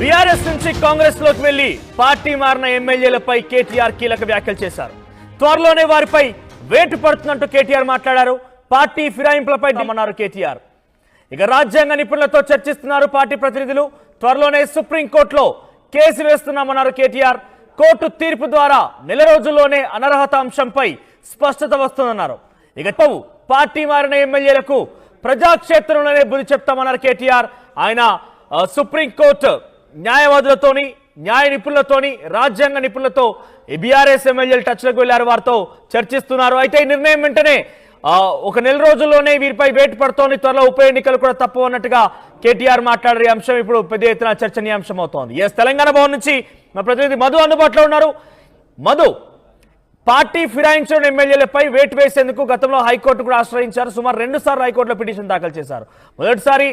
BRS నుంచి కాంగ్రెస్ లోకి వెళ్లి పార్టీ మారిన ఎమ్మెల్యేలపై కేటీఆర్ కీలక వ్యాఖ్యలు చేశారు. త్వరలోనే వారిపై వేటు పడుతున్నట్టు కేటీఆర్ మాట్లాడారు. పార్టీ ఫిరాయింపులపై అన్నారు కేటీఆర్. ఇక రాజ్యాంగ నిపుణులతో చర్చిస్తున్నారు పార్టీ ప్రతినిధులు. త్వరలోనే సుప్రీంకోర్టులో కేసు వేస్తున్నామన్నారు కేటీఆర్. కోర్టు తీర్పు ద్వారా నెల రోజుల్లోనే అనర్హత అంశంపై స్పష్టత వస్తుందన్నారు. ఇక పార్టీ మారిన ఎమ్మెల్యేలకు ప్రజాక్షేత్రంలోనే బుద్ధి చెప్తామన్నారు కేటీఆర్. ఆయన సుప్రీంకోర్టు న్యాయవాదులతోని, న్యాయ నిపుణులతోని, రాజ్యాంగ నిపుణులతో బీఆర్ఎస్ ఎమ్మెల్యేలు టచ్లకు వెళ్లారు, వారితో చర్చిస్తున్నారు. అయితే ఈ నిర్ణయం వెంటనే ఒక నెల రోజుల్లోనే వీరిపై వేటు పడుతోంది. త్వరలో ఉప ఎన్నికలు కూడా తప్పు అన్నట్టుగా కేటీఆర్ మాట్లాడే అంశం ఇప్పుడు పెద్ద ఎత్తున చర్చనీయాంశం అవుతోంది. తెలంగాణ భవన్ నుంచి మా ప్రతినిధి మధు అందుబాటులో ఉన్నారు. మధు, పార్టీ ఫిరాయించిన ఎమ్మెల్యేలపై వేటు వేసేందుకు గతంలో హైకోర్టు కూడా ఆశ్రయించారు. సుమారు 2 సార్లు హైకోర్టులో పిటిషన్ దాఖలు చేశారు. మొదటిసారి